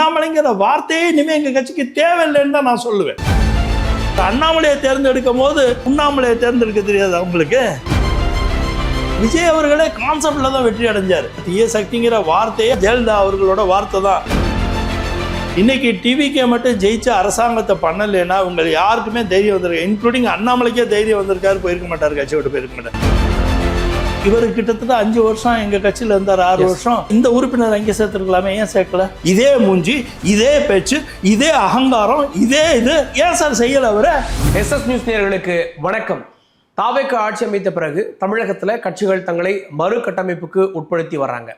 அண்ணாமலைங்கிற வார்த்தையே இனிமே எங்க கட்சிக்கு தேவையில்லைன்னு தான் நான் சொல்லுவேன். அண்ணாமலையை தேர்ந்தெடுக்கும் போது உண்ணாமலையை தேர்ந்தெடுக்க தெரியாது அவங்களுக்கு. விஜய் அவர்களே கான்செப்ட்ல தான் வெற்றி அடைஞ்சார். தீய சக்திங்கிற வார்த்தையே ஜெயலலிதா அவர்களோட வார்த்தை தான். இன்னைக்கு டிவிக்கே மட்டும் ஜெயிச்ச அரசாங்கத்தை பண்ணலைன்னா உங்க யாருக்குமே தைரியம் வந்திருக்கு, இன்க்ளூடிங் அண்ணாமலைக்கே தைரியம் வந்திருக்காரு, போயிருக்க மாட்டார், கட்சி விட்டு போயிருக்க மாட்டார். இவர் கிட்டத்தட்ட 5 வருஷம் எங்க கட்சியில இருந்தார், 6 வருஷம். இந்த உறுப்பினர் அங்கே சேர்த்துருக்கலாமே, ஏன் சேர்க்கல? இதே மூஞ்சி, இதே பேச்சு, இதே அகங்காரம், இதே இது ஏன் சார் செய்யல அவரை? SS நியூஸ் நேயர்களுக்கு வணக்கம். தாவேக்கு ஆட்சி அமைத்த பிறகு தமிழகத்துல கட்சிகள் தங்களை மறு கட்டமைப்புக்கு உட்படுத்தி வர்றாங்க.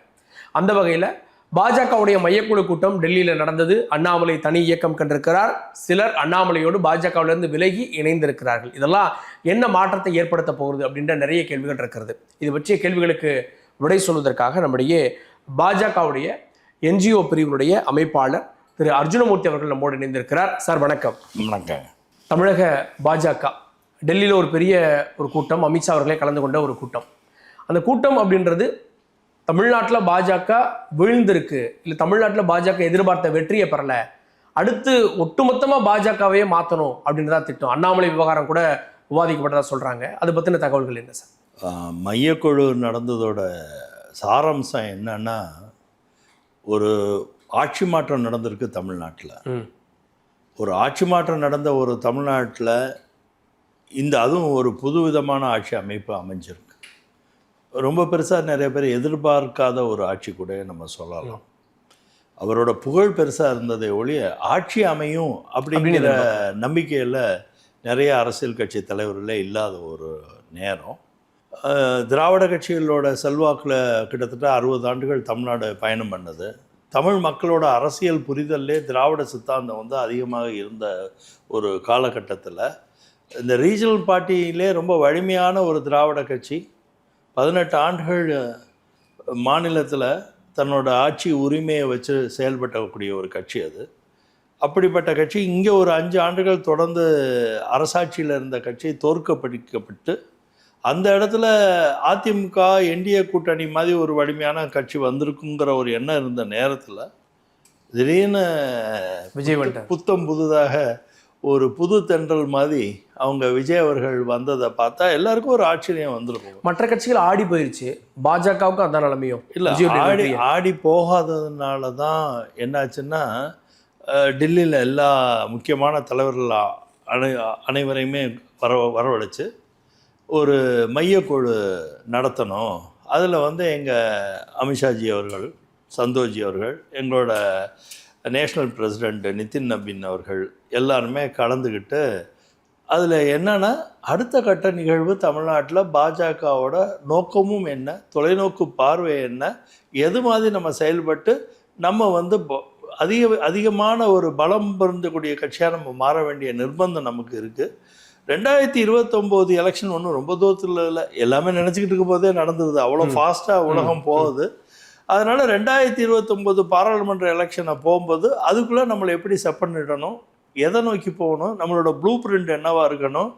அந்த வகையில பாஜகவுடைய மையக்குழு கூட்டம் டெல்லியில நடந்தது. அண்ணாமலை தனி இயக்கம் கண்டிருக்கிறார். சிலர் அண்ணாமலையோடு பாஜகவிலிருந்து விலகி இணைந்திருக்கிறார்கள். இதெல்லாம் என்ன மாற்றத்தை ஏற்படுத்த போகிறது அப்படின்ற நிறைய கேள்விகள் இருக்கிறது. இது பற்றிய கேள்விகளுக்கு விடை சொல்வதற்காக நம்முடைய பாஜகவுடைய NGO பிரிவினுடைய அமைப்பாளர் திரு அர்ஜுனமூர்த்தி அவர்கள் நம்மோடு இணைந்திருக்கிறார். சார் வணக்கம். வணக்கம். தமிழக பாஜக டெல்லியில் ஒரு பெரிய கூட்டம், அமித்ஷா அவர்களே கலந்து கொண்ட ஒரு கூட்டம். அந்த கூட்டம் அப்படின்றது தமிழ்நாட்டில் பாஜக வீழ்ந்திருக்கு, இல்லை தமிழ்நாட்டில் பாஜக எதிர்பார்த்த வெற்றியை பெறல, அடுத்து ஒட்டுமொத்தமாக பாஜகவையே மாற்றணும் அப்படின்றதா திட்டம். அண்ணாமலை விவகாரம் கூட விவாதிக்கப்பட்டதா சொல்கிறாங்க. அதை பற்றின தகவல்கள் என்ன சார்? மையக்குழு நடந்ததோட சாராம்சம் என்னன்னா, ஒரு ஆட்சி மாற்றம் நடந்திருக்கு தமிழ்நாட்டில். ஒரு ஆட்சி மாற்றம் நடந்த ஒரு தமிழ்நாட்டில் அதுவும் ஒரு புது விதமான ஆட்சி அமைப்பு அமைஞ்சிருக்கு. ரொம்ப பெருசாக நிறைய பேர் எதிர்பார்க்காத ஒரு ஆட்சி கூட நம்ம சொல்லலாம். அவரோட புகழ் பெருசாக இருந்ததை ஒழிய ஆட்சி அமையும் அப்படிங்கிற நம்பிக்கையில் நிறைய அரசியல் கட்சி தலைவர்களே இல்லாத ஒரு நேரம். திராவிட கட்சிகளோட செல்வாக்கில் கிட்டத்தட்ட 60 ஆண்டுகள் தமிழ்நாடு பயணம் பண்ணது. தமிழ் மக்களோட அரசியல் புரிதல்லே திராவிட சித்தாந்தம் அதிகமாக இருந்த ஒரு காலகட்டத்தில் இந்த ரீஜனல் பார்ட்டியிலே ரொம்ப வலிமையான ஒரு திராவிட கட்சி 18 ஆண்டுகள் மாநிலத்தில் தன்னோட ஆட்சி உரிமையை வச்சு செயல்பட்டக்கூடிய ஒரு கட்சி அது. அப்படிப்பட்ட கட்சி இங்கே ஒரு 5 ஆண்டுகள் தொடர்ந்து அரசாட்சியில் இருந்த கட்சி தோற்கடிக்கப்பட்டு அந்த இடத்துல அதிமுக NDA கூட்டணி மாதிரி ஒரு வலிமையான கட்சி வந்திருக்குங்கிற ஒரு எண்ணம் இருந்த நேரத்தில் திடீர்னு விஜய் புத்தம் புதுதாக ஒரு புது தென்றல் மாதிரி அவங்க விஜய் அவர்கள் வந்ததை பார்த்தா எல்லாருக்கும் ஒரு ஆச்சரியம் வந்திருக்கும். மற்ற கட்சிகள் ஆடி போயிடுச்சு, பாஜகவுக்கு அந்த நிலைமையும் இல்லை. ஆடி போகாததுனால தான் என்னாச்சுன்னா, டெல்லியில் எல்லா முக்கியமான தலைவர்கள் அனைவரையுமே வரவழைச்சு ஒரு மையக்குழு நடத்தணும். அதில் எங்கள் அமித்ஷாஜி அவர்கள், சந்தோஷ்ஜி அவர்கள், எங்களோட நேஷ்னல் பிரசிடெண்ட் நிதின் நபீன் அவர்கள் எல்லாருமே கலந்துக்கிட்டு அதில் என்னென்னா அடுத்த கட்ட நிகழ்வு தமிழ்நாட்டில் பாஜகவோட நோக்கமும் என்ன, தொலைநோக்கு பார்வை என்ன, எது மாதிரி நம்ம செயல்பட்டு நம்ம அதிகமான ஒரு பலம் பொருந்தக்கூடிய கட்சியாக நம்ம மாற வேண்டிய நிர்பந்தம் நமக்கு இருக்குது. 2029 எலெக்ஷன் ஒன்றும் ரொம்ப தூரத்தில் இல்லை, எல்லாமே நினச்சிக்கிட்டு இருக்கும் போதே நடந்துருது, அவ்வளோ ஃபாஸ்ட்டாக உலகம் போகுது. அதனால் 2029 பாராளுமன்ற எலெக்ஷனை போகும்போது அதுக்குள்ளே நம்மளை எப்படி செட் பண்ணிடணும், எதை நோக்கி போகணும், நம்மளோட ப்ளூ பிரிண்ட் என்னவா இருக்கணும்,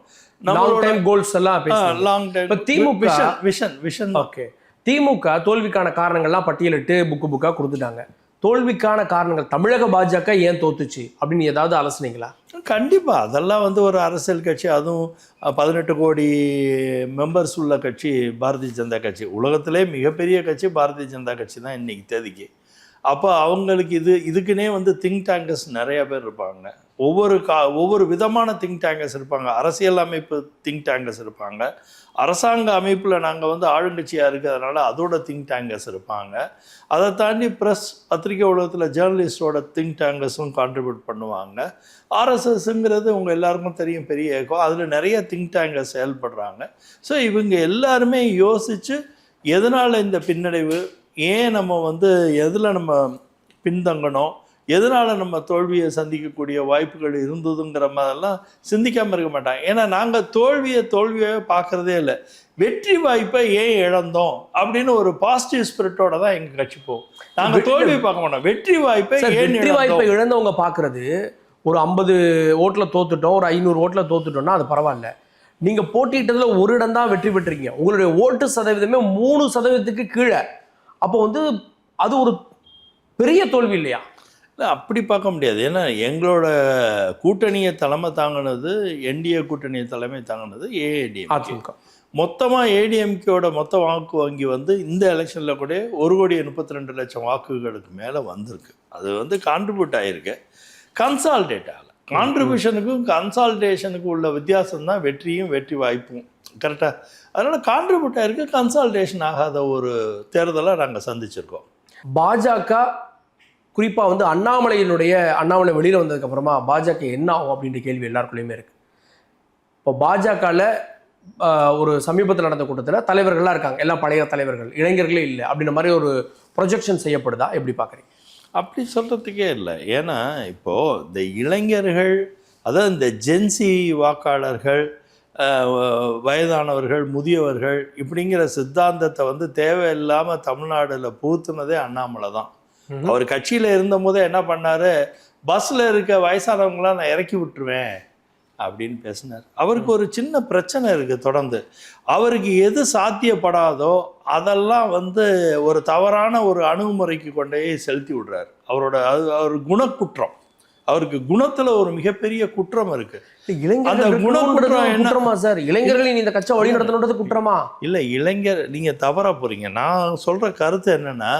நம்மளோட கோல்ஸ் எல்லாம் லாங் டைம் திமுக விஷன். ஓகே, திமுக தோல்விக்கான காரணங்கள்லாம் பட்டியலிட்டு புக்கா கொடுத்துட்டாங்க. தோல்விக்கான காரணங்கள் தமிழக பாஜக ஏன் தோத்துச்சு அப்படின்னு ஏதாவது அலசுனீங்களா? கண்டிப்பாக அதெல்லாம் ஒரு அரசியல் கட்சி, அதுவும் 18 கோடி மெம்பர்ஸ் உள்ள கட்சி பாரதிய ஜனதா கட்சி. உலகத்திலே மிகப்பெரிய கட்சி பாரதிய ஜனதா கட்சி தான் இன்றைக்கி தேதிக்கு. அப்போ அவங்களுக்கு இதுக்குன்னே திங்க் டேங்கர்ஸ் நிறைய பேர் இருப்பாங்க. ஒவ்வொரு விதமான திங்க் டேங்கர்ஸ் இருப்பாங்க. அரசியல் அமைப்பு திங்க் டேங்கர்ஸ் இருப்பாங்க. அரசாங்க அமைப்பில் நாங்கள் ஆளுங்கட்சியாக இருக்கிறதுனால அதோட திங்க் டேங்கர்ஸ் இருப்பாங்க. அதை தாண்டி ப்ரெஸ் பத்திரிகை உலகத்தில் ஜேர்னலிஸ்டோட திங்க் டேங்கர்ஸும் கான்ட்ரிபியூட் பண்ணுவாங்க. RSSங்கிறது உங்கள் எல்லாருக்கும் தெரியும், பெரிய இயக்கம். அதில் நிறைய திங்க் டேங்கர்ஸ் செயல்படுறாங்க. ஸோ இவங்க எல்லாருமே யோசித்து எதனால் இந்த பின்னடைவு, ஏன் நம்ம எதில் நம்ம பின்தங்கணும், எதனால் நம்ம தோல்வியை சந்திக்கக்கூடிய வாய்ப்புகள் இருந்ததுங்கிற மாதிரிலாம் சிந்திக்காமல் இருக்க மாட்டாங்க. ஏன்னா நாங்கள் தோல்வியை பார்க்குறதே இல்லை, வெற்றி வாய்ப்பை ஏன் இழந்தோம் அப்படின்னு ஒரு பாசிட்டிவ் ஸ்பிரிட்டோட தான் எங்கள் கட்சி போகும். நாங்கள் தோல்வியை பார்க்க மாட்டோம், வெற்றி வாய்ப்பை இழந்தவங்க பார்க்குறது. ஒரு 50 ஓட்டில் தோத்துட்டோம், ஒரு 500 ஓட்டில் தோத்துட்டோம்னா அது பரவாயில்ல. நீங்கள் போட்டிட்டதில் ஒரு இடம் தான் வெற்றி பெற்றீங்க, உங்களுடைய ஓட்டு சதவீதமே 3% கீழே. அப்போ அது ஒரு பெரிய தோல்வி இல்லையா? இல்லை அப்படி பார்க்க முடியாது. ஏன்னா எங்களோட கூட்டணியை தலைமை தாங்கினது, என்டிஏ கூட்டணியை தலைமை தாங்கினது ஏஐடிஎம்கே. அதிமுக மொத்தமாக ஏடிஎம்கேயோட மொத்த வாக்கு வங்கி வந்து இந்த எலெக்ஷனில் கூட 1,32,00,000 வாக்குகளுக்கு மேலே வந்திருக்கு. அது வந்து கான்ட்ரிபியூட் ஆகிருக்கு, கன்சால்டேட் ஆகலை. கான்ட்ரிபியூஷனுக்கும் கன்சால்டேஷனுக்கும் உள்ள வித்தியாசம் தான் வெற்றியும் வெற்றி வாய்ப்பும். கரெக்டாக? அதனால் கான்ட்ரிபியூட் ஆகிருக்கு, கன்சால்டேஷன் ஆகாத ஒரு தேர்தலை நாங்கள் சந்திச்சிருக்கோம். பாஜக குறிப்பாக வந்து அண்ணாமலை வெளியில் வந்ததுக்கப்புறமா பாஜக என்ன ஆகும் அப்படின்ற கேள்வி எல்லாருக்குள்ளேயுமே இருக்குது. இப்போ பாஜகவில் ஒரு சமீபத்தில் நடந்த கூட்டத்தில் தலைவர்கள்லாம் இருக்காங்க, எல்லாம் பழைய தலைவர்கள், இளைஞர்களே இல்லை அப்படின்ற மாதிரி ஒரு ப்ரொஜெக்ஷன் செய்யப்படுதா? எப்படி பார்க்குறீங்க? அப்படி சொல்கிறதுக்கே இல்லை. ஏன்னா இப்போது இந்த இளைஞர்கள், அதாவது இந்த ஜென்சி வாக்காளர்கள், வயதானவர்கள், முதியவர்கள் இப்படிங்கிற சித்தாந்தத்தை வந்து தேவையில்லாமல் தமிழ்நாடுல புகுத்துனதே அண்ணாமலை தான். அவர் கட்சியில் இருந்த போதே என்ன பண்ணார், பஸ்ஸில் இருக்க வயசானவங்களாம் நான் இறக்கி விட்டுருவேன் அப்படின்னு பேசினார். அவருக்கு ஒரு சின்ன பிரச்சனை இருக்குது. தொடர்ந்து அவருக்கு எது சாத்தியப்படாதோ அதெல்லாம் வந்து ஒரு தவறான ஒரு அணுகுமுறைக்கு கொண்டே செலுத்தி விடுறாரு. அவர் குணக்குற்றம், அவருக்கு குணத்துல ஒரு மிகப்பெரிய குற்றம் இருக்கு. அந்த குணக்குற்றம் என்னமா சார்? இளைஞர்களின் இந்த கட்சி வழி நடத்தணுன்றது குற்றமா? இல்லை, இளைஞர் நீங்க தவறா போறீங்க. நான் சொல்ற கருத்து என்னன்னா,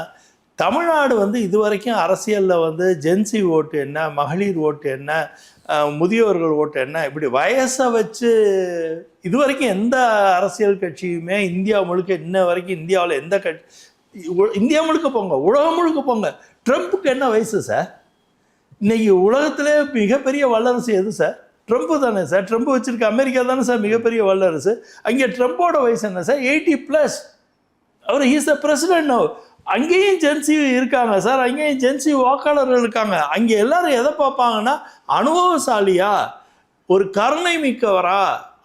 தமிழ்நாடு வந்து இதுவரைக்கும் அரசியலில் வந்து ஜென்சி ஓட்டு என்ன, மகளிர் ஓட்டு என்ன, முதியோர்கள் ஓட்டு என்ன, இப்படி வயசை வச்சு இதுவரைக்கும் எந்த அரசியல் கட்சியுமே இந்தியா முழுக்க இன்ன வரைக்கும் இந்தியாவில் எந்த கட்சி, இந்தியா முழுக்க போங்க, உலகம் முழுக்க போங்க, ட்ரம்ப்புக்கு என்ன வயசு சார்? இன்னைக்கு உலகத்திலே மிகப்பெரிய வல்லரசு எது சார்? ட்ரம்ப்பு தானே சார். ட்ரம்ப் வச்சிருக்க அமெரிக்கா தானே சார் மிகப்பெரிய வல்லரசு. அங்கே ட்ரம்போட வயசு என்ன சார்? 80+. அவர் ஹீஸ் த பிரசிடென்ட் நவ். அங்கேயும் ஜென்சி இருக்காங்க சார், அங்கேயும் ஜென்சி வாக்காளர்கள் இருக்காங்க. அங்கே எல்லாரும் எதை பார்ப்பாங்கன்னா, அனுபவசாலியா, ஒரு கருணை மிக்கவரா,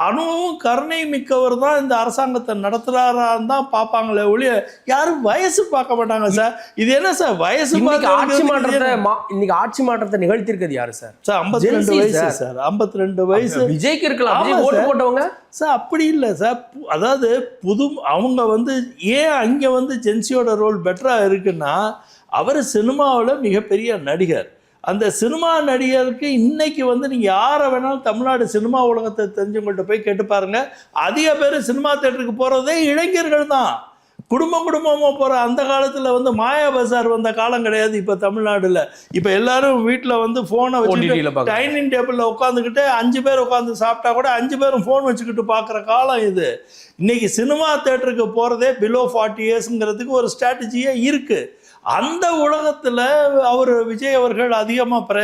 அனுபவம் கருணை மிக்கவர் தான் இந்த அரசாங்கத்தை நடத்துறாரான்னு தான் பார்ப்பாங்களே ஒழிய யாரும் வயசு பார்க்க மாட்டாங்க சார். இது என்ன சார் வயசு? இன்னைக்கு ஆட்சி மாற்றத்தை நிகழ்த்திருக்கிறது யாரு சார்? சார் 52 வயசு சார். 52 வயசு விஜய்க்கு இருக்கலாம். ஓட்டு போட்டவங்க சார் அப்படி இல்லை சார். அதாவது அவங்க வந்து ஏன் அங்கே வந்து ஜென்சியோட ரோல் பெட்டராக இருக்குன்னா, அவர் சினிமாவில் மிகப்பெரிய நடிகர். அந்த சினிமா நடிகருக்கு இன்னைக்கு வந்து நீங்கள் யாரை வேணாலும் தமிழ்நாடு சினிமா உலகத்தை தெரிஞ்சவங்கள்ட்ட போய் கேட்டு பாருங்க, அதிக பேர் சினிமா தேட்டருக்கு போகிறதே இளைஞர்கள் தான். குடும்பமாக போகிற அந்த காலத்தில் வந்து மாயா பஜார் வந்த காலம் கிடையாது இப்போ தமிழ்நாடுல. இப்போ எல்லாரும் வீட்டில் வந்து ஃபோனை வச்சுக்கிட்டு டைனிங் டேபிளில் உட்காந்துக்கிட்டு 5 பேர் உட்காந்து சாப்பிட்டா கூட 5 பேரும் ஃபோன் வச்சுக்கிட்டு பார்க்குற காலம் இது. இன்னைக்கு சினிமா தேட்டருக்கு போகிறதே பிலோ 40 இயர்ஸுங்கிறதுக்கு ஒரு ஸ்ட்ராட்டஜியே இருக்குது. அந்த உலகத்தில் விஜய் அவர்கள் அதிகமாக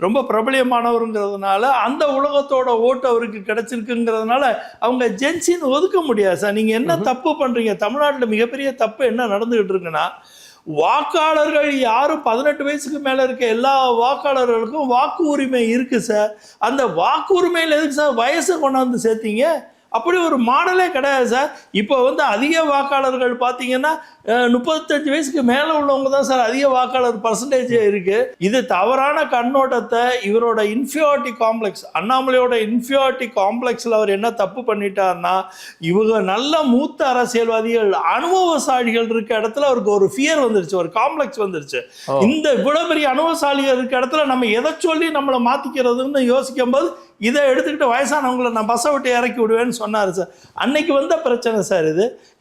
ரொம்ப பிரபலியமானவருங்கிறதுனால அந்த உலகத்தோட ஓட்டு அவருக்கு கிடைச்சிருக்குங்கிறதுனால அவங்க ஜென்சின்னு ஒதுக்க முடியாது சார். நீங்கள் என்ன தப்பு பண்ணுறீங்க? தமிழ்நாட்டில் மிகப்பெரிய தப்பு என்ன நடந்துகிட்டு இருக்குன்னா, வாக்காளர்கள் யாரும் 18 வயசுக்கு மேலே இருக்க எல்லா வாக்காளர்களுக்கும் வாக்கு உரிமை இருக்குது சார். அந்த வாக்கு உரிமையில் எதுக்கு சார் வயசை கொண்டாந்து சேர்த்தீங்க? அப்படி ஒரு மாடலே கிடையாது சார். இப்போ வந்து அதிக வாக்காளர்கள் பார்த்தீங்கன்னா 35 வயசுக்கு மேலே உள்ளவங்க தான் சார் அதிக வாக்காளர் பர்சன்டேஜ் இருக்குது. இது தவறான கண்ணோட்டத்தை, இவரோட இன்ஃபியாரிட்டி காம்ப்ளெக்ஸ், அண்ணாமலையோட இன்ஃபியாரிட்டி காம்ப்ளெக்ஸில் அவர் என்ன தப்பு பண்ணிட்டார்னா, இவங்க நல்ல மூத்த அரசியல்வாதிகள், அனுபவசாலிகள் இருக்க இடத்துல அவருக்கு ஒரு ஃபியர் வந்துருச்சு, ஒரு காம்ப்ளெக்ஸ் வந்துருச்சு. இந்த இவ்வளோ பெரிய அனுபவசாலிகள் இருக்க இடத்துல நம்ம எதை சொல்லி நம்மளை மாற்றிக்கிறதுன்னு யோசிக்கும் போது இதை எடுத்துக்கிட்டு வயசானவங்களை நான் பஸ்ஸை விட்டு இறக்கி விடுவேன்னு சொன்னார் சார். அன்னைக்கு வந்த பிரச்சனை சார்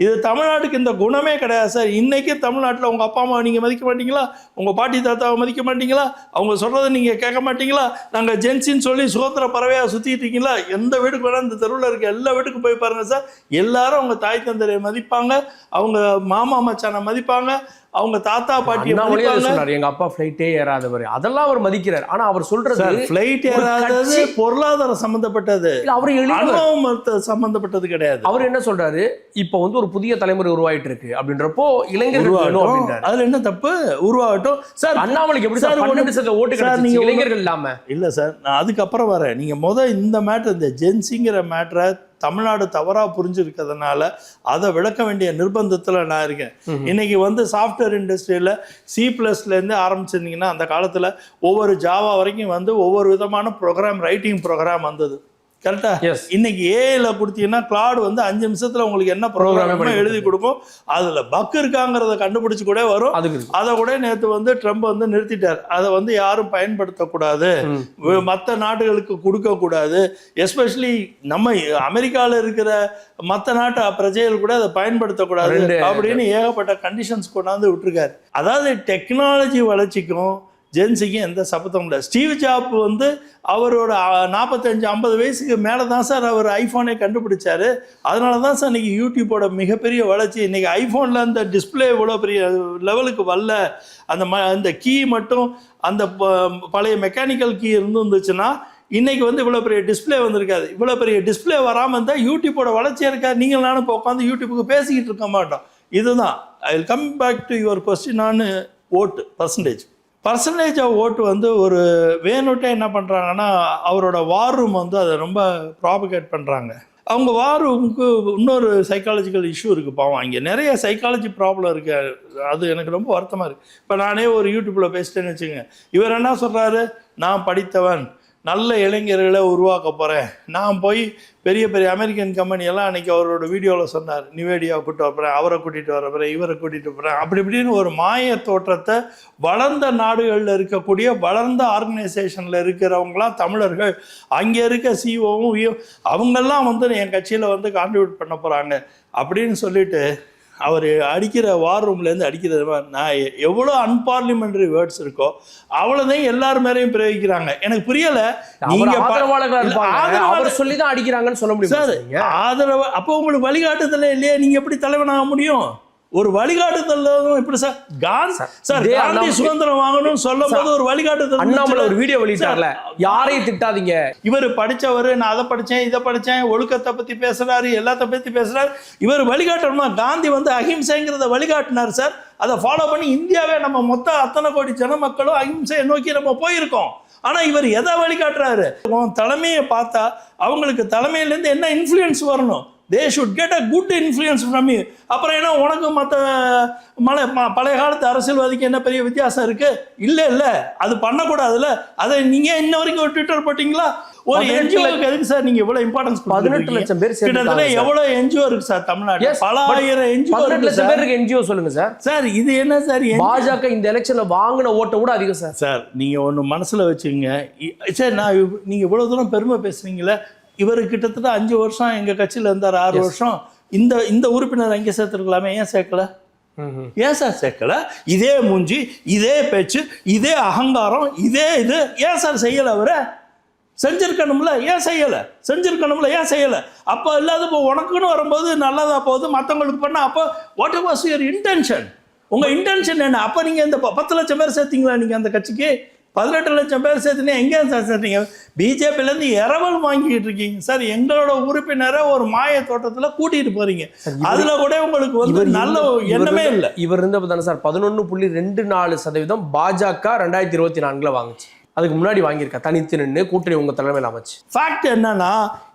இது தமிழ்நாட்டுக்கு இந்த குணமே கிடையாது சார். இன்றைக்கி தமிழ்நாட்டில் உங்கள் அப்பா அம்மா நீங்கள் மதிக்க மாட்டீங்களா? உங்கள் பாட்டி தாத்தாவை மதிக்க மாட்டீங்களா? அவங்க சொல்கிறத நீங்கள் கேட்க மாட்டீங்களா? நாங்கள் ஜென்சின்னு சொல்லி சுதந்திர பறவையாக சுற்றிட்டு இருக்கீங்களா? எந்த வீட்டுக்கு வேணால் இந்த தெருவில் இருக்க எல்லா வீட்டுக்கும் போய் பாருங்கள் சார். எல்லாரும் அவங்க தாய் தந்தரை மதிப்பாங்க, அவங்க மாமா மச்சானை மதிப்பாங்க, அவங்க தாத்தா பாட்டி சொன்னார். எங்க அப்பா ஃப்ளைட்டே ஏறாதவர், அதெல்லாம் அவர் மதிக்கிறார். ஆனா அவர் சொல்றது ஃப்ளைட் ஏறாதது பொருளாதாரம் சம்பந்தப்பட்டது, அவர் அனுபவம் சம்பந்தப்பட்டது கிடையாது. அவர் என்ன சொல்றாரு, இப்போ வந்து ஒரு புதிய தலைமுறை உருவாயிட்டு இருக்கு அப்படின்றப்போ இளைஞர்கள் வேணும் அப்படின்றாரு. அதுல என்ன தப்பு? உருவாகட்டும் சார். அண்ணாமலைக்கு எப்படி சார் 12% ஓட்டு கிடைச்சிச்சு இளைஞர்கள் இல்லாம? இல்ல சார், நான் அதுக்கப்புறம் வரேன். நீங்க இந்த மேட்டர், இந்த ஜென்சிங்கிற மேட்டரை தமிழ்நாடு தவறாக புரிஞ்சிருக்கிறதுனால அதை விளக்க வேண்டிய நிர்பந்தத்தில் நான் இருக்கேன். இன்னைக்கு வந்து சாஃப்ட்வேர் இண்டஸ்ட்ரியில் C++லேருந்து ஆரம்பிச்சிருந்தீங்கன்னா, அந்த காலத்தில் ஒவ்வொரு ஜாவா வரைக்கும் வந்து ஒவ்வொரு விதமான ரைட்டிங் ப்ரோக்ராம் வந்தது. கரெக்டா? Yes. இன்னைக்கு ஏஐல கொடுத்தீங்கன்னா கிளாட் வந்து 5 நிமிஷத்துல உங்களுக்கு என்ன ப்ரோக்ராம் எழுதி கொடுக்கும். அதுல பக் இருக்காங்கிறத கண்டுபிடிச்சு கூட வரும். அதை கூட நேற்று வந்து ட்ரம்ப் வந்து நிறுத்திட்டார். அதை வந்து யாரும் பயன்படுத்தக்கூடாது, மற்ற நாடுகளுக்கு கொடுக்க கூடாது, எஸ்பெஷலி நம்ம அமெரிக்காவில் இருக்கிற மற்ற நாட்டு பிரஜைகள் கூட அதை பயன்படுத்தக்கூடாது அப்படின்னு ஏகப்பட்ட கண்டிஷன்ஸ் கொண்டாந்து விட்டுருக்காரு. அதாவது டெக்னாலஜி வளர்ச்சிக்கும் ஜென்சிக்கும் எந்த சபத்தமும் இல்லை. ஸ்டீவ் ஜாப் வந்து அவரோட 45-50 வயசுக்கு மேலே தான் சார் அவர் ஐஃபோனே கண்டுபிடிச்சாரு. அதனால தான் சார் இன்றைக்கி யூடியூப்போட மிகப்பெரிய வளர்ச்சி. இன்றைக்கி ஐஃபோனில் அந்த டிஸ்பிளே இவ்வளோ பெரிய லெவலுக்கு வரல. அந்த கீ மட்டும் அந்த பழைய மெக்கானிக்கல் கீ இருந்துச்சுன்னா இன்றைக்கி வந்து இவ்வளோ பெரிய டிஸ்பிளே வந்திருக்காது. இவ்வளோ பெரிய டிஸ்பிளே வராமல் இருந்தால் யூடியூப்போட வளர்ச்சியாக இருக்காது. நீங்கள் நானும் இப்போ உட்காந்து யூடியூப்புக்கு பேசிக்கிட்டு இருக்க மாட்டோம். இதுதான். I will come back to your question on ஓட்டு பர்சன்டேஜ் ஆஃப் ஓட்டு வந்து ஒரு வேணுட்டே என்ன பண்ணுறாங்கன்னா அவரோட வார் ரூம் வந்து அதை ரொம்ப ப்ராபகேட் பண்ணுறாங்க. அவங்க வார் ரூமுக்கு இன்னொரு சைக்காலஜிக்கல் இஷ்யூ இருக்குது. பாவம் இங்கே நிறைய சைக்காலஜி ப்ராப்ளம் இருக்குது. அது எனக்கு ரொம்ப வருத்தமாக இருக்குது. இப்போ நானே ஒரு யூடியூப்பில் பேசிட்டேன்னு வச்சுங்க, இவர் என்ன சொல்கிறாரு, நான் படித்தவன், நல்ல இளைஞர்களை உருவாக்க போகிறேன், நான் போய் பெரிய பெரிய அமெரிக்கன் கம்பெனியெல்லாம் அன்றைக்கி அவரோட வீடியோவில் சொன்னார், நிவேடியாவை கூப்பிட்டு வரப்போகிறேன், அவரை கூட்டிகிட்டு வரப்போகிறேன், இவரை கூட்டிகிட்டு போகிறேன், அப்படி இப்படின்னு ஒரு மாய தோற்றத்தை வளர்ந்த நாடுகளில் இருக்கக்கூடிய வளர்ந்த ஆர்கனைசேஷனில் இருக்கிறவங்களாம் தமிழர்கள், அங்கே இருக்க சிஓவும் அவங்கெல்லாம் வந்து என் கட்சியில் வந்து கான்ட்ரிபியூட் பண்ண போகிறாங்க அப்படின்னு சொல்லிட்டு அவர் அடிக்கிற வார் ரூம்லேருந்து அடிக்கிறது. நான் எவ்வளோ அன்பார்லிமெண்ட்ரி வேர்ட்ஸ் இருக்கோ அவ்வளோதான் எல்லாரும் மேலேயும் பிரயோகிக்கிறாங்க. எனக்கு புரியலை. நீங்கள் சொல்லி தான் அடிக்கிறாங்கன்னு சொல்ல முடியும் சார். ஆதரவு அப்போ உங்களுக்கு வழிகாட்டுதலே இல்லையா? நீங்கள் எப்படி தலைவனாக முடியும்? ஒரு வழிகாட்டுதல் இப்படி சார் காந்தி சுதந்திரம் வாங்கணும்னு சொல்லும் போது ஒரு வழிகாட்டுதல். அண்ணாமலை ஒரு வீடியோ வெளியிட்டார்ல, யாரையும் திட்டாதீங்க, இவர் படிச்சவர், நான் அதை படிச்சேன் இதை படிச்சேன், ஒழுக்கத்தை பத்தி பேசுறாரு, எல்லாத்த பத்தி பேசுறாரு. இவர் வழிகாட்டணுமா? காந்தி வந்து அஹிம்சைங்கிறத வழிகாட்டினார் சார். அதை ஃபாலோ பண்ணி இந்தியாவே நம்ம மொத்த அத்தனை கோடி ஜன மக்களும் அஹிம்சையை நோக்கி நம்ம போயிருக்கோம். ஆனா இவர் எதை வழிகாட்டுறாரு? தலைமையை பார்த்தா அவங்களுக்கு தலைமையிலேருந்து என்ன இன்ஃப்ளூயன்ஸ் வரணும்? They should get a good influence from you. அப்புறம் என்ன உனக்கு மற்ற பழைய காலத்து அரசியல்வாதிக்கு என்ன பெரிய வித்தியாசம் இருக்கு? இல்லை அது பண்ணக்கூடாதுல்ல. அதை நீங்கள் இன்ன வரைக்கும் ஒரு ட்விட்டர் போட்டிங்களா? ஒரு என்ஜிஓக்கு எதுக்கு சார் நீங்கள் இவ்வளோ இம்பார்ட்டன்ஸ்? 18 லட்சம் பேர் கிட்டத்தட்ட எவ்வளோ என்ஜிஓ இருக்கு சார் தமிழ்நாடு? பல ஆயிரம் என்ஜிஓ. 18 லட்சம் பேருக்கு என்ஜிஓ சொல்லுங்க சார். சார் இது என்ன சார்? பாஜக இந்த எலெக்ஷன்ல வாங்கின ஓட்டை கூட அதிகம் சார். சார் நீங்கள் ஒன்று மனசில் வச்சுங்க சார். நீங்கள் இவ்வளோ தூரம் பெருமை பேசுறீங்களே, இவர் கிட்டத்தட்ட 5 வருஷம் எங்கள் கட்சியில் இருந்தார், 6 வருஷம். இந்த உறுப்பினர் அங்கே சேர்த்துருக்கலாமே, ஏன் சேர்க்கல? ஏன் சார் சேர்க்கல? இதே மூஞ்சி, இதே பேச்சு, இதே அகங்காரம், இதே இது ஏன் சார் செய்யலை? அவரை செஞ்சிருக்கணும்ல, ஏன் செய்யலை? ஏன் செய்யலை? அப்போ இல்லாத இப்போ உனக்குன்னு வரும்போது நல்லதா போகுது, மற்றவங்களுக்கு பண்ண. அப்போ வாட் வாஸ் யுவர் இன்டென்ஷன்? உங்கள் இன்டென்ஷன் என்ன? அப்போ நீங்கள் இந்த 10 லட்சம் பேர் சேர்த்தீங்களா நீங்கள் அந்த கட்சிக்கு? 18 லட்சம் பேர் சேர்த்துனே எங்கே சார் சேர்த்தீங்க? பிஜேபியிலேருந்து இரவல் வாங்கிட்டு இருக்கீங்க சார். எங்களோட உறுப்பினரை ஒரு மாய தோட்டத்தில் கூட்டிகிட்டு போறீங்க. அதில் கூட உங்களுக்கு வந்து நல்ல எண்ணமே இல்லை. இவர் இருந்தப்போ தானே சார் 11.24% பாஜக 2024 வாங்குச்சு. அதுக்கு முன்னாடி வாங்கியிருக்கா தனித்து நின்று கூட்டணி உங்கள் தலைமையில் அமைச்சு. ஃபேக்ட் என்னன்னா,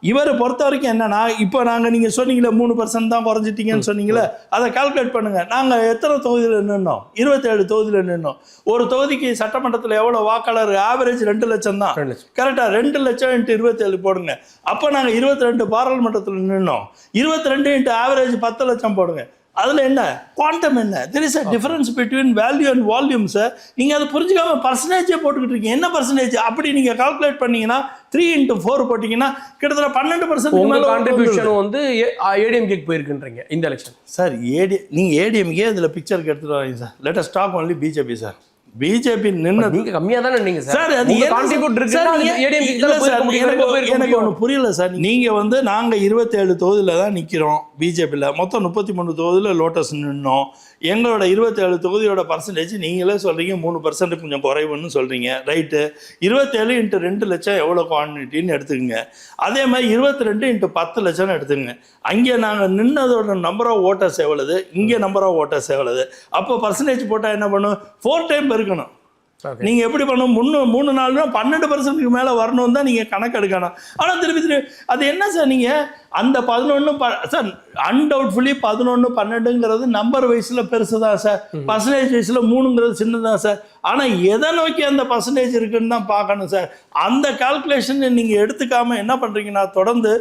இவரை பொறுத்த வரைக்கும் என்னன்னா, இப்போ நீங்கள் சொன்னீங்களே 3% தான் குறைஞ்சிட்டீங்கன்னு சொன்னீங்களே, அதை கால்குலேட் பண்ணுங்க. நாங்கள் எத்தனை தொகுதியில் நின்னோம்? 27 தொகுதியில் நின்னோம். ஒரு தொகுதிக்கு சட்டமன்றத்தில் எவ்வளோ வாக்காளர்? ஆவரேஜ் 2 லட்சம் தான். கரெக்டாக 2 லட்சம் × 27 போடுங்க. அப்போ நாங்கள் 22 பாராளுமன்றத்தில் நின்னோம். 22 × ஆவரேஜ் 10 லட்சம் போடுங்க. அதில் என்ன குவாண்டம் என்ன? There is a difference between value and volume sir. நீங்கள் அதை புரிஞ்சுக்காம பர்சன்டேஜே போட்டுக்கிட்டு இருக்கீங்க. என்ன பர்சன்டேஜ்? அப்படி நீங்கள் கால்குலேட் பண்ணீங்கன்னா 3 × 4 போட்டிங்கன்னா கிட்டத்தட்ட 12% கான்ட்ரிபியூஷன் வந்து ஏடிஎம்கேக்கு போயிருக்குன்றீங்க இந்த எலெக்ஷன் சார். நீங்கள் ஏடிஎம்கே இதில் பிக்சருக்கு எடுத்துகிட்டு வரீங்க sir. Let us talk only BJP sir. BJP நின்று நீங்க கம்மியா தானே நீங்க சார். அது கான்ட்ரிபியூட் இருக்கு. எனக்கு ஒன்று புரியல சார். நீங்க வந்து நாங்க 27 தொகுதியில தான் நிக்கிறோம். பிஜேபியில் மொத்தம் 33 தொகுதியில் லோட்டஸ் நின்னோம். எங்களோட 27 தொகுதியோட பர்சன்டேஜ் நீங்களே சொல்றீங்க 3% கொஞ்சம் குறைவுன்னு சொல்றீங்க. ரைட்டு. 27 × 2 லட்சம் எவ்வளோ குவான்டிட்டின்னு எடுத்துக்கோங்க. அதே மாதிரி 22 × 10 லட்சம்னு எடுத்துக்கோங்க. அங்கே நாங்கள் நின்னதோட நம்பர் ஆஃப் ஓட்டர்ஸ் எவ்வளவு, இங்கே நம்பர் ஆஃப் ஓட்டர்ஸ் எவ்வளவு. அப்போ பர்சன்டேஜ் போட்டால் என்ன பண்ணும்? 4 டைம் இருக்கணும். நீங்க எப்படி பண்ணணும்? 3 நாள்னா 12% மேல வரணும் தான் நீங்க கணக்கு எடுக்கணும். ஆனா திருப்பி அது என்ன சார்? நீங்க அந்த 11 சார் அன்டவுட்ஃபுல்லி 11, 12ங்கிறது நம்பர் வைஸில் பெருசு தான் சார். பர்சன்டேஜ் வைஸில் 3ங்கிறது சின்னதான் சார். ஆனால் எதை நோக்கி அந்த பர்சன்டேஜ் இருக்குன்னு தான் பார்க்கணும் சார். அந்த கால்குலேஷனை நீங்கள் எடுத்துக்காமல் என்ன பண்ணுறீங்கன்னா தொடர்ந்து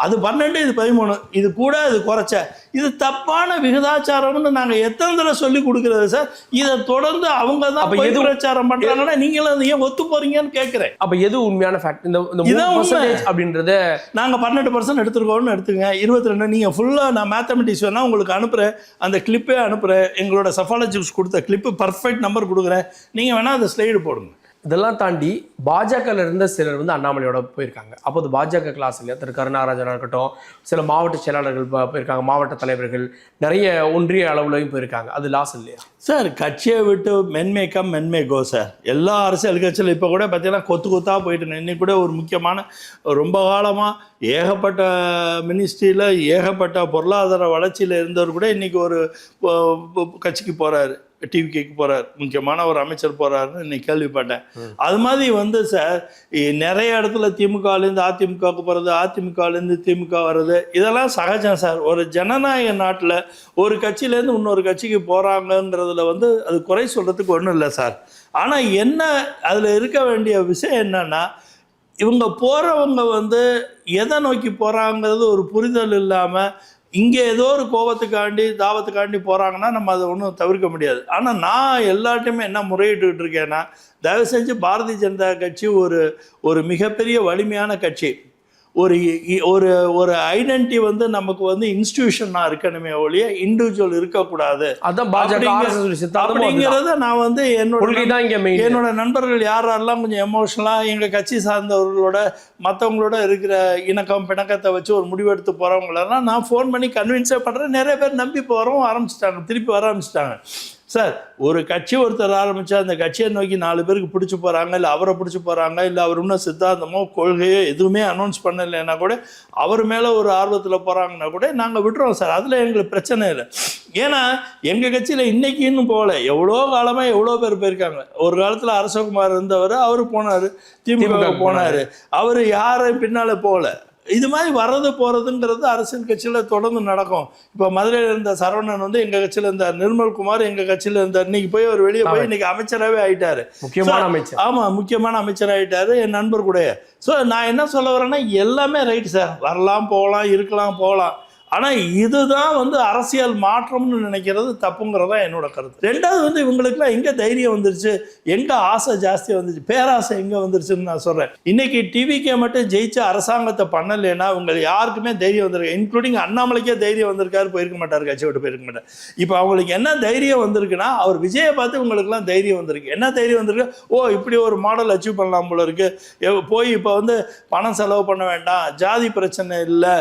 அது 12, இது 13, இது கூட இது குறைச்ச, இது தப்பான விகிதாச்சாரம்னு நாங்கள் எத்தனை தடவை சொல்லி கொடுக்குறது சார். இதை தொடர்ந்து அவங்க தான் எது பிரச்சாரம் பண்ணுறாங்கன்னா நீங்களும் அதை ஏன் ஒத்து போகிறீங்கன்னு கேட்குறேன். அப்போ எது உண்மையான ஃபேக்ட்? அப்படின்றத நாங்கள் 12% எடுத்துருக்கோம்னு எடுத்துங்க. 22 நீங்கள் ஃபுல்லாக நான் மேத்தமெட்டிக்ஸ் வேணால் உங்களுக்கு அனுப்புகிறேன், அந்த கிளிப்பே அனுப்புகிறேன். எங்களோட சஃபாலஜிஸ்ட் கொடுத்த கிளிப்பு பர்ஃபெக்ட் நம்பர் கொடுக்குறேன், நீங்கள் வேணால் அதை ஸ்லைடு போடுங்க. இதெல்லாம் தாண்டி பாஜகவில் இருந்த சிலர் அண்ணாமலையோட போயிருக்காங்க. அப்போது பாஜக கிளாஸில் திரு கருணாராஜனாக இருக்கட்டும், சில மாவட்ட செயலாளர்கள் போயிருக்காங்க, மாவட்ட தலைவர்கள் நிறைய ஒன்றிய அளவுலையும் போயிருக்காங்க. அது லாஸ் இல்லையா சார்? கட்சியை விட்டு மென்மே கோ சார். எல்லா அரசியல் கட்சியில் இப்போ கூட பார்த்தீங்கன்னா கொத்தாக போயிட்டு இன்னைக்கு கூட ஒரு முக்கியமான ரொம்ப காலமாக ஏகப்பட்ட மினிஸ்ட்ரியில் ஏகப்பட்ட பொருளாதார வளர்ச்சியில் இருந்தவர் கூட இன்றைக்கி ஒரு கட்சிக்கு போகிறாரு, டிவிக்கு போகிறார், முக்கியமான ஒரு அமைச்சர் போகிறாருன்னு இன்னைக்கு கேள்விப்பட்டேன். அது மாதிரி சார் நிறைய இடத்துல திமுகலேருந்து அதிமுகவுக்கு போகிறது, அதிமுகலேருந்து திமுக வர்றது, இதெல்லாம் சகஜம் சார். ஒரு ஜனநாயக நாட்டில் ஒரு கட்சியிலேருந்து இன்னொரு கட்சிக்கு போகிறாங்கங்கிறதுல அது குறை சொல்கிறதுக்கு ஒன்றும் இல்லை சார். ஆனால் என்ன அதில் இருக்க வேண்டிய விஷயம் என்னன்னா, இவங்க போகிறவங்க எதை நோக்கி போகிறாங்கிறது ஒரு புரிதல் இல்லாமல் இங்கே ஏதோ ஒரு கோபத்துக்காண்டி தாபத்துக்காண்டி போகிறாங்கன்னா நம்ம அதை ஒன்றும் தவிர்க்க முடியாது. ஆனால் நான் எல்லாத்தையுமே என்ன முறையிட்டுக்கிட்டு இருக்கேன்னா, தயவு செஞ்சு பாரதிய ஜனதா கட்சி ஒரு மிகப்பெரிய வலிமையான கட்சி. ஒரு ஒரு ஒரு ஐடென்டிட்டி நமக்கு இன்ஸ்டிடியூஷனாக இருக்கணுமே ஒழிய இண்டிவிஜுவல் இருக்கக்கூடாது. அதான் அப்படிங்கிறத நான் என்னோட நண்பர்கள் யாரெல்லாம் கொஞ்சம் எமோஷனலாக எங்கள் கட்சி சார்ந்தவர்களோட மற்றவங்களோட இருக்கிற இணக்கம் பிணக்கத்தை வச்சு ஒரு முடிவெடுத்து போகிறவங்களெல்லாம் நான் ஃபோன் பண்ணி கன்வின்ஸே பண்ணுறேன். நிறைய பேர் நம்பி போகிறவங்க ஆரம்பிச்சிட்டாங்க, திருப்பி வர ஆரம்பிச்சிட்டாங்க. சார் ஒரு கட்சி ஒருத்தர் ஆரம்பித்தா அந்த கட்சியை நோக்கி 4 பேருக்கு பிடிச்சி போகிறாங்க, இல்லை அவரை பிடிச்சி போகிறாங்க, இல்லை அவர் இன்னும் சித்தாந்தமோ கொள்கையோ எதுவுமே அனௌன்ஸ் பண்ணலைன்னா கூட அவர் மேலே ஒரு ஆர்வத்தில் போகிறாங்கன்னா கூட நாங்கள் விட்டுறோம் சார். அதில் எங்களுக்கு பிரச்சனை இல்லை. ஏன்னா எங்கள் கட்சியில் இன்றைக்கி இன்னும் போகல, எவ்வளோ காலமாக எவ்வளோ பேர் போயிருக்காங்க. ஒரு காலத்தில் அரசகுமார் இருந்தவர், அவர் போனார், திமுக போனார், அவர் யாரும் பின்னால் போகல. இது மாதிரி வர்றது போகிறதுங்கிறது அரசியல் கட்சியில் தொடர்ந்து நடக்கும். இப்போ மதுரையில் இருந்த சரவணன் எங்கள் கட்சியில் இருந்தார், நிர்மல்குமார் எங்கள் கட்சியில் இருந்தார். இன்னைக்கு போய் அவர் வெளியே போய் இன்னைக்கு அமைச்சராகவே ஆகிட்டார், முக்கியமான அமைச்சர். ஆமாம், முக்கியமான அமைச்சர் ஆகிட்டார், என் நண்பர் கூட. ஸோ நான் என்ன சொல்ல வரேன்னா, எல்லாமே ரைட் சார், வரலாம் போகலாம், இருக்கலாம் போகலாம். ஆனால் இதுதான் அரசியல் மாற்றம்னு நினைக்கிறது தப்புங்கிறதான் என்னோட கருத்து. ரெண்டாவது இவங்களுக்குலாம் எங்கே தைரியம் வந்துருச்சு, எங்கே ஆசை ஜாஸ்தியாக வந்துருச்சு, பேராசை எங்கே வந்துருச்சுன்னு நான் சொல்கிறேன். இன்றைக்கி டிவிக்கே மட்டும் ஜெயிச்சு அரசாங்கத்தை பண்ணலைன்னா இவங்க யாருக்குமே தைரியம் வந்திருக்கு. இன்க்ளூடிங் அண்ணாமலைக்கே தைரியம் வந்திருக்காரு, போயிருக்க மாட்டார், கட்சி விட்டு போயிருக்க மாட்டார். இப்போ அவங்களுக்கு என்ன தைரியம் வந்திருக்குன்னா, அவர் விஜயை பார்த்து இவங்களுக்குலாம் தைரியம் வந்திருக்கு. என்ன தைரியம் வந்திருக்கு? ஓ, இப்படி ஒரு மாடல் அச்சீவ் பண்ணலாம் போல இருக்குது, போய் இப்போ பணம் செலவு பண்ண வேண்டாம், ஜாதி பிரச்சனை இல்லை,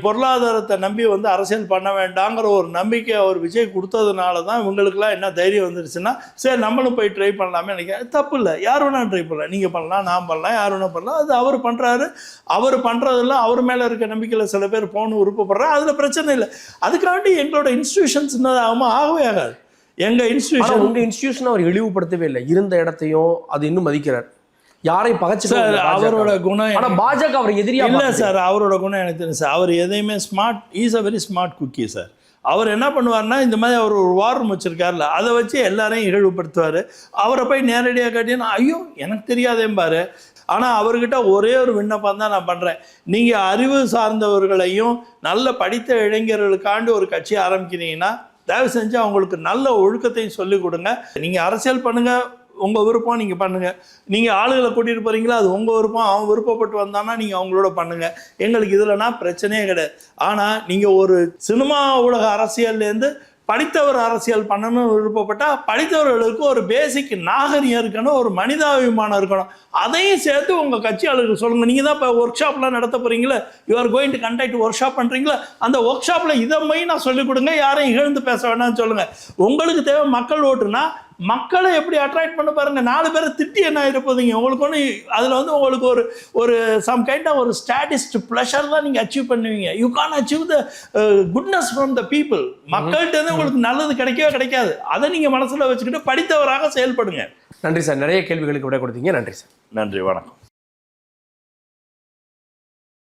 பொருளாதார நம்பி அரசியல் பண்ண வேண்டாங்கிற ஒரு நம்பிக்கை அவர் விஜய் கொடுத்ததுனால தான் இவங்களுக்குலாம் என்ன தைரியம் வந்துருச்சுன்னா, சரி நம்மளும் போய் ட்ரை பண்ணலாமே நினைக்கிறேன். தப்பு இல்லை, யார் வேணால் ட்ரை பண்ணலாம், நீங்கள் பண்ணலாம், நான் பண்ணலாம், யார் வேணால் பண்ணலாம். அது அவர் பண்ணுறாரு, அவர் பண்ணுறதெல்லாம் அவர் மேலே இருக்க நம்பிக்கையில் சில பேர் போகணும் விருப்பப்படுறாரு, அதில் பிரச்சனை இல்லை. அதுக்காண்டி எங்களோட இன்ஸ்டிடியூஷன்ஸ் ஆகவே ஆகாது. எங்கள் இன்ஸ்டிடியூஷன் உங்கள் இன்ஸ்டிடியூஷன் அவர் இழிவுபடுத்தவே இல்லை, இருந்த இடத்தையும் அது இன்னும் மதிக்கிறார். யாரையும் பகச்சு சார் அவரோட குணம். ஆனால் பாஜக அவர் எதிரியா இல்லை சார், அவரோட குணம் எனக்கு தெரியும் சார். அவர் எதையுமே smart, is a very smart cookie sir. அவர் என்ன பண்ணுவார்னா, இந்த மாதிரி அவர் ஒரு வார் ரூம் வச்சுருக்காருல, அதை வச்சு எல்லாரையும் இழிவுபடுத்துவார். அவரை போய் நேரடியாக கேட்டீங்கன்னா, ஐயோ எனக்கு தெரியாதேம்பாரு. ஆனால் அவர்கிட்ட ஒரே ஒரு விண்ணப்பம் தான் நான் பண்ணுறேன். நீங்கள் அறிவு சார்ந்தவர்களையும் நல்ல படித்த இளைஞர்களுக்காண்டி ஒரு கட்சி ஆரம்பிக்கிறீங்கன்னா தயவு செஞ்சு அவங்களுக்கு நல்ல ஒழுக்கத்தையும் சொல்லிக் கொடுங்க. நீங்கள் அரசியல் பண்ணுங்கள், உங்கள் விருப்பம், நீங்கள் பண்ணுங்கள். நீங்கள் ஆளுகளை கூட்டிகிட்டு போகிறீங்களா, அது உங்கள் விருப்பம். அவன் விருப்பப்பட்டு வந்தான்னா நீங்கள் அவங்களோட பண்ணுங்கள், எங்களுக்கு இதில்னா பிரச்சனையே கிடையாது. ஆனால் நீங்கள் ஒரு சினிமா உலக அரசியல்லேருந்து படித்தவர் அரசியல் பண்ணணும்னு விருப்பப்பட்டால் படித்தவர்களுக்கு ஒரு பேசிக் நாகரிகம் இருக்கணும், ஒரு மனிதாபிமானம் இருக்கணும். அதையும் சேர்த்து உங்கள் கட்சியாளர்கள் சொல்லுங்கள். நீங்கள் தான் இப்போ ஒர்க் ஷாப்லாம் நடத்த போகிறீங்களா, you are going to conduct work shop பண்ணுறீங்களா, அந்த ஒர்க் ஷாப்பில் இதை மெயினாக சொல்லிக் கொடுங்க. யாரையும் இகழ்ந்து பேச வேண்டாம்னு சொல்லுங்கள். உங்களுக்கு தேவை மக்கள் ஓட்டுனா மக்களை எப்படி அட்ராக்ட் பண்ண பாருங்க. 4 பேரை திட்டி என்ன இருப்பதுங்க உங்களுக்கு ஒன்று. அதில் உங்களுக்கு ஒரு சம் கைண்ட் ஆஃப் ஒரு ஸ்டாட்டிஸ்ட் ப்ளஷர் தான் நீங்கள் அச்சீவ் பண்ணுவீங்க. You can achieve the goodness from the people. மக்கள்கிட்ட உங்களுக்கு நல்லது கிடைக்கவே கிடைக்காது. அதை நீங்கள் மனசில் வச்சுக்கிட்டு படித்தவராக செயல்படுங்க. நன்றி சார், நிறைய கேள்விகளுக்கு விட கொடுத்தீங்க. நன்றி சார். நன்றி, வணக்கம்.